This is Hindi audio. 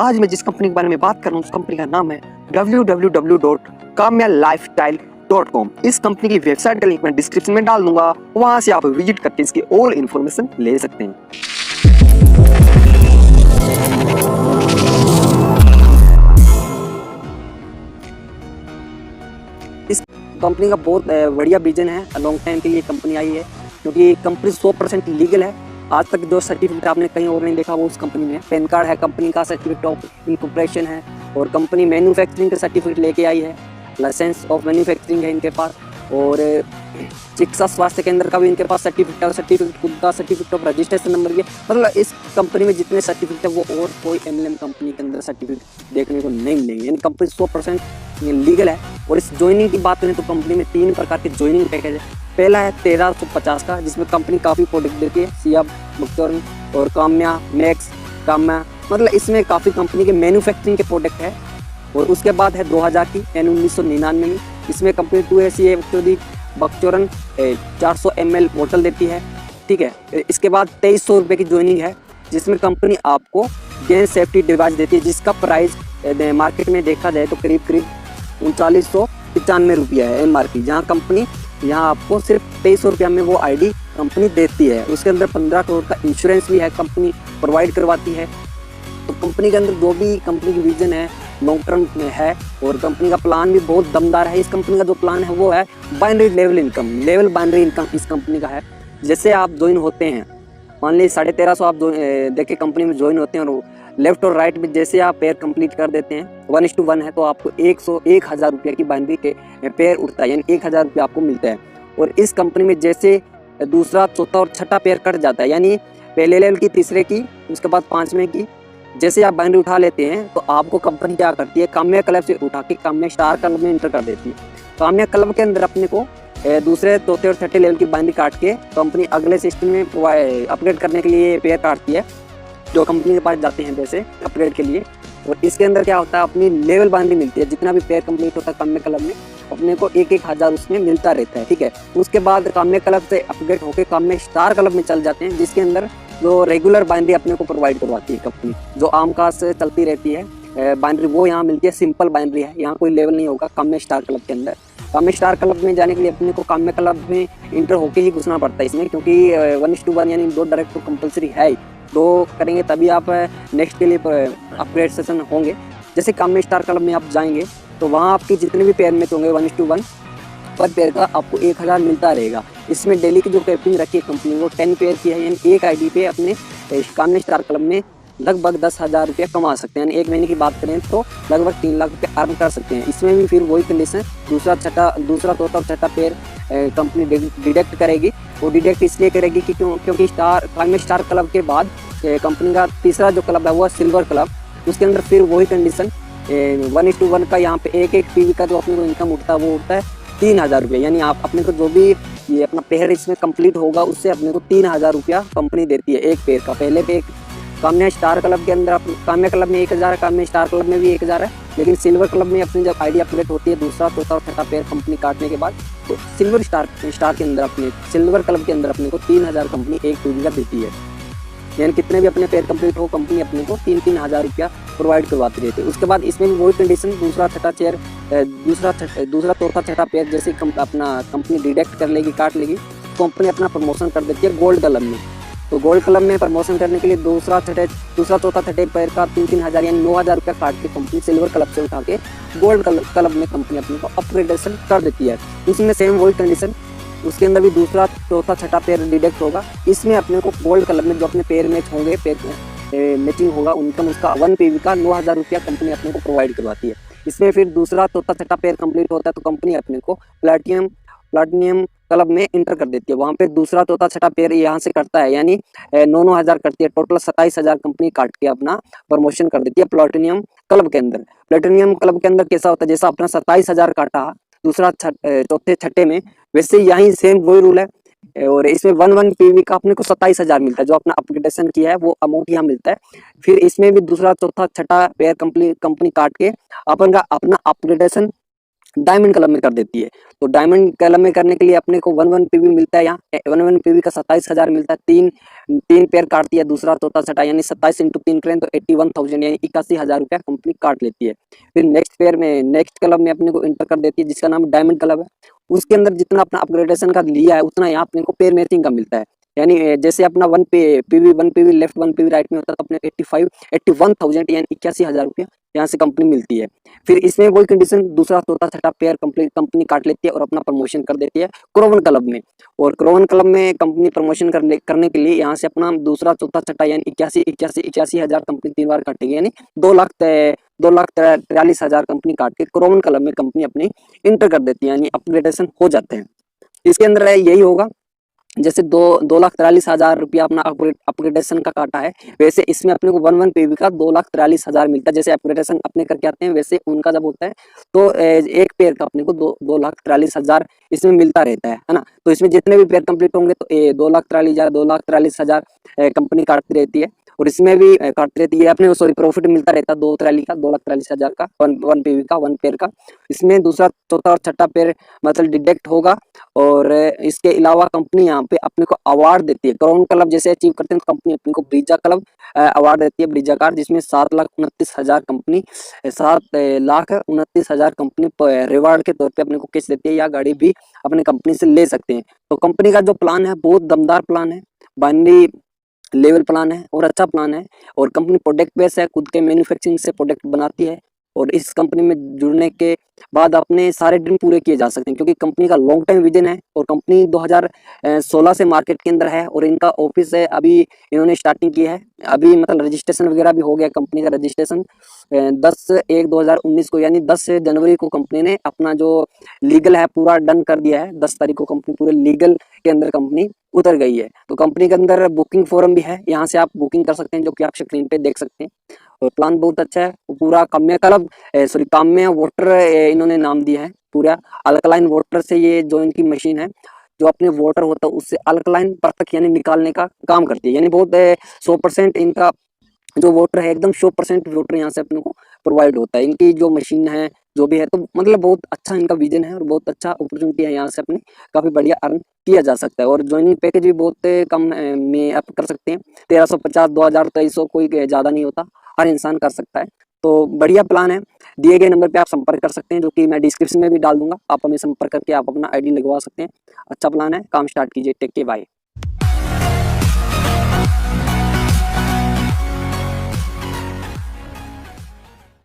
आज मैं जिस कंपनी के बारे में बात कर रहा हूँ उस कंपनी का नाम है www.kamyalifestyle.com। इस कंपनी की वेबसाइट का लिंक मैं डिस्क्रिप्शन में डाल दूंगा, वहां से आप विजिट करके इसकी और इन्फॉर्मेशन ले सकते हैं। इस कंपनी का बहुत बढ़िया विजन है। लॉन्ग टाइम के लिए कंपनी आई है क्योंकि कंपनी 100% लीगल है। आज तक जो सर्टिफिकेट आपने कहीं और नहीं देखा वो उस कंपनी में। पैन कार्ड है कंपनी का, सर्टिफिकेट ऑफ इनकॉर्पोरेशन है और कंपनी मैन्युफैक्चरिंग का सर्टिफिकेट लेके आई है। लाइसेंस ऑफ मैन्युफैक्चरिंग है इनके पास और चिकित्सा स्वास्थ्य केंद्र का भी इनके पास सर्टिफिकेट है। सर्टिफिकेट खुद का सर्टिफिकेट ऑफ रजिस्ट्रेशन नंबर भी है। मतलब इस कंपनी में जितने सर्टिफिकेट है वो और कोई एमएलएम कंपनी के अंदर सर्टिफिकेट देखने को नहीं मिलेंगे। यानी कंपनी 100% लीगल है। और इस ज्वाइनिंग की बात करें तो कंपनी में 3 प्रकार के ज्वाइनिंग पैकेज है। पहला है 1350 का, जिसमें कंपनी काफ़ी प्रोडक्ट देती है, सिया, बक्चौरन और काम्या, मैक्स, काम्या, मतलब इसमें काफ़ी कंपनी के मैन्युफैक्चरिंग के प्रोडक्ट है। और उसके बाद है 2000 की, यानी 1999 में, इसमें कंपनी 2SCA बक्चौरन 400 ml बोतल देती है। ठीक है। इसके बाद 2300 रुपये की ज्वाइनिंग है, जिसमें कंपनी आपको गेन सेफ्टी डिवाइस देती है, जिसका प्राइस मार्केट में देखा जाए तो करीब 3995 रुपया है MRP, जहाँ कंपनी यहाँ आपको सिर्फ 2300 रुपया में वो आईडी कंपनी देती है। उसके अंदर 15 करोड़ का इंश्योरेंस भी है, कंपनी प्रोवाइड करवाती है। तो कंपनी के अंदर जो भी कंपनी की विजन है लॉन्ग टर्म में है और कंपनी का प्लान भी बहुत दमदार है। इस कंपनी का जो प्लान है वो है binary level income, level binary income इस कंपनी का है। जैसे आप ज्वाइन होते हैं, मान लीजिए 1350 आप देखे कंपनी में ज्वाइन होते हैं और लेफ्ट और राइट में जैसे आप पेयर कंप्लीट कर देते हैं 1:1 है तो आपको 1000 रुपये की बाइनरी के पेयर उठता है, यानी 1000 रुपये आपको मिलता है। और इस कंपनी में जैसे दूसरा, चौथा और छठा पेयर कट जाता है, यानी पहले लेवल की, तीसरे की, उसके बाद 5वें की, जैसे आप बाइनरी उठा लेते हैं तो आपको कंपनी क्या करती है, काम्या क्लब से उठा के काम्या स्टार क्लब में इंटर कर देती है। काम्या क्लब के अंदर अपने को दूसरे, चौथे और छठे लेवल की बाइनरी काट के कंपनी अगले सिस्टम में अपग्रेड करने के लिए पेयर काटती है, जो कंपनी के पास जाते हैं पैसे अपग्रेड के लिए। और इसके अंदर क्या होता है, अपनी लेवल बाइनरी मिलती है। जितना भी पेयर कंप्लीट होता है काम्या क्लब में अपने को 1000 उसमें मिलता रहता है। ठीक है। उसके बाद काम्या क्लब से अपग्रेड होकर काम्या स्टार क्लब में चल जाते हैं, जिसके अंदर जो रेगुलर बाइनरी अपने को प्रोवाइड करवाती है कंपनी, जो आम खास से चलती रहती है बाइनरी, वो यहाँ मिलती है। सिंपल बाइनरी है, यहाँ कोई लेवल नहीं होगा काम्या स्टार क्लब के अंदर। काम्या स्टार क्लब में जाने के लिए अपने को काम्या क्लब में इंटर होके ही घुसना पड़ता है इसमें, क्योंकि 1:1 यानी 2 डायरेक्ट तो कंपलसरी है ही, 2 करेंगे तभी आप नेक्स्ट के लिए अपग्रेड सेशन होंगे। जैसे काम्या स्टार क्लब में आप जाएंगे तो वहाँ आपके जितने भी पेयर मैच होंगे 1:1 पर पेयर का आपको 1000 मिलता रहेगा। इसमें डेली की जो कैपिंग रखी है कंपनी वो 10 पेयर की है, यानी एक आईडी पे अपने काम्या स्टार क्लब में लगभग 10,000 रुपया कमा सकते हैं। यानी एक महीने की बात करें तो लगभग 3 लाख रुपये अर्न कर सकते हैं। इसमें भी फिर वही कंडीशन, दूसरा, चौथा और छठा पेयर कंपनी डिडक्ट करेगी। वो डिडक्ट इसलिए करेगी कि क्योंकि काम्या स्टार क्लब के बाद कंपनी का तीसरा जो क्लब है वो सिल्वर क्लब, उसके अंदर फिर वही कंडीशन 1:1 का यहाँ पे एक PV का जो अपने को इनकम उठता है वो उठता है 3000 रुपये। यानी आप अपने को जो भी ये अपना पेयर इसमें कंप्लीट होगा उससे अपने को 3000 रुपया कंपनी देती है एक पेयर का। पहले पे काम्या स्टार क्लब के अंदर काम्या क्लब में 1000 है, काम्या स्टार क्लब में भी 1000 है, लेकिन सिल्वर क्लब में अपनी जब आईडी अपडेट होती है दूसरा, चौथा और छठा पेयर कंपनी काटने के बाद, तो सिल्वर स्टार के अंदर अपने सिल्वर क्लब के अंदर अपने को 3000 कंपनी एक PV का देती है। यानी कितने भी अपने पेयर कंप्लीट हो कंपनी अपने को 3-3000 रुपया प्रोवाइड करवाती रहती है। उसके बाद इसमें भी वही कंडीशन, दूसरा, चौथा, छठा पेयर जैसे अपना कंपनी डिडक्ट कर लेगी, काट लेगी, कंपनी अपना प्रमोशन कर देती है गोल्ड क्लब में। तो गोल्ड क्लब में प्रमोशन करने के लिए दूसरा, चौथा, छठे पेयर का 3-3000 यानी 9000 रुपया काट के कंपनी सिल्वर क्लब से उठा के गोल्ड क्लब में कंपनी अपने को अपग्रेडेशन कर देती है। इसमें सेम वही कंडीशन, उसके अंदर भी दूसरा, चौथा, छठा पेयर डिडक्ट होगा। इसमें अपने को गोल्ड क्लब में जो अपने पेयर मैच होंगे, पेयर मैचिंग होगा, उनका उसका 1 PV का 9000 रुपया कंपनी अपने को प्रोवाइड करवाती है। इसमें फिर दूसरा, चौथा, छठा पेयर कंप्लीट होता है तो कंपनी अपने को प्लाटिनियम क्लब में इंटर कर देती है। वहाँ पे दूसरा, चौथा, छठा पेयर यहाँ से करता है, यानी 9,000 करती है, टोटल 27,000 कंपनी काट के अपना प्रमोशन कर देती है प्लाटिनियम क्लब के अंदर। प्लाटिनियम क्लब के अंदर कैसा होता है, जैसा अपना 27,000 काटा दूसरा, चौथे, छठे में, वैसे यहीं सेम वही रूल है। और इसमें 1 PV का अपने को 27,000 मिलता है, जो अपना अपग्रेडेशन किया है वो अमाउंट यहाँ मिलता है। फिर इसमें भी दूसरा, चौथा, छठा पेयर कंपनी काट के अपना अपग्रेडेशन डायमंड कलर में कर देती है। तो डायमंड कलर में करने के लिए अपने को 11 पीवी मिलता है, यहाँ 11 पीवी का 27,000 मिलता है। तीन तीन पेयर काटती है, दूसरा चौथा छठा, यानी 27 इंटू 3 करें तो 81,000 यानी 81,000 रुपया कंपनी काट लेती है। फिर नेक्स्ट पेयर में नेक्स्ट कलर में अपने को इंटर कर देती है, जिसका नाम डायमंड कलर है। उसके अंदर जितना अपना अपग्रेडेशन का लिया है उतना यहाँ अपने को पेयर मैचिंग का मिलता है। यानी जैसे अपना 1 पीवी लेफ्ट 1 पीवी राइट में होता है, तो अपने 81,000 यानी 81,000 रुपया यहाँ से कंपनी मिलती है। फिर इसमें वही कंडीशन, दूसरा चौथा छठा पेयर कंपनी काट लेती है और अपना प्रमोशन कर देती है क्रोवन क्लब में। और क्रोवन क्लब में कंपनी प्रमोशन करने के लिए यहाँ से अपना दूसरा चौथा छठा यानी 81,000 कंपनी 3 बार काटेगी, यानी 2,43,000 कंपनी काट के क्रोवन क्लब में कंपनी अपनी इंटर कर देती है, यानी अपग्रेडेशन हो जाते हैं। इसके अंदर यही होगा, जैसे 2,43,000 रुपया अपना अपग्रेडेशन का काटा है, वैसे इसमें अपने को 1 पीवी का 2,43,000 मिलता है। जैसे अपग्रेडेशन अपने करके आते हैं वैसे उनका जब होता है तो एक पेयर का अपने को 2,43,000 इसमें मिलता रहता है ना। तो इसमें जितने भी पेयर कंप्लीट होंगे तो 2,43,000 कंपनी काटती रहती है। और इसमें भी काटती रहती है अपने को, सॉरी, प्रॉफिट मिलता रहता है 2,43,000 का, वन पीवी का, 1 पेयर का। इसमें दूसरा चौथा और छठा पेयर मतलब डिडक्ट होगा। और इसके अलावा कंपनी यहाँ पे अपने को अवार्ड देती है। क्राउन क्लब जैसे अचीव करते हैं तो कंपनी अपने को ब्रिजा क्लब अवार्ड देती है, ब्रिजा कार्ड, जिसमें 7,29,000 कंपनी 7,29,000 कंपनी रिवार्ड के तौर पे अपने को कैश देती है, या गाड़ी भी अपने कंपनी से ले सकते हैं। तो कंपनी का जो प्लान है बहुत दमदार प्लान है, बाइनरी लेवल प्लान है और अच्छा प्लान है। और कंपनी प्रोडक्ट बेस है, खुद के मैन्युफैक्चरिंग से प्रोडक्ट बनाती है। और इस कंपनी में जुड़ने के बाद अपने सारे ड्रीम पूरे किए जा सकते हैं, क्योंकि कंपनी का लॉन्ग टाइम विजन है। और कंपनी 2016 से मार्केट के अंदर है और इनका ऑफिस है, अभी इन्होंने स्टार्टिंग की है, अभी मतलब रजिस्ट्रेशन वगैरह भी हो गया। कंपनी का रजिस्ट्रेशन 10/1/2019 को, यानी 10 जनवरी को कंपनी ने अपना जो लीगल है पूरा डन कर दिया है। 10 तारीख को कंपनी पूरे लीगल के अंदर कंपनी उतर गई है। तो कंपनी के अंदर बुकिंग फोरम भी है, यहाँ से आप बुकिंग कर सकते हैं, जो कि आप स्क्रीन पे देख सकते हैं। और प्लान बहुत अच्छा है, पूरा Kamya club, sorry Kamya water इन्होंने नाम दिया है। पूरा अल्कलाइन वाटर से ये जो इनकी मशीन है, जो अपने वाटर होता है उससे अल्कलाइन परफेक्ट यानी निकालने का काम करती है। यानी बहुत 100% इनका जो वाटर है एकदम 100% वाटर यहाँ से अपने को प्रोवाइड होता है। इनकी जो मशीन है जो भी है, तो मतलब बहुत अच्छा इनका विजन है और बहुत अच्छा अपॉर्चुनिटी है, यहाँ से अपने काफी बढ़िया अर्न किया जा सकता है। और ज्वाइनिंग पैकेज भी बहुत कम में आप कर सकते हैं, 1,350, 2,000, 2,300, कोई ज्यादा नहीं होता, हर इंसान कर सकता है। तो बढ़िया प्लान है। दिए गए नंबर पे आप संपर्क कर सकते हैं, जो कि मैं डिस्क्रिप्शन में भी डाल दूंगा, आप हमें संपर्क करके आप अपना आईडी लगवा सकते हैं। अच्छा प्लान है, काम स्टार्ट कीजिए। Take care, bye.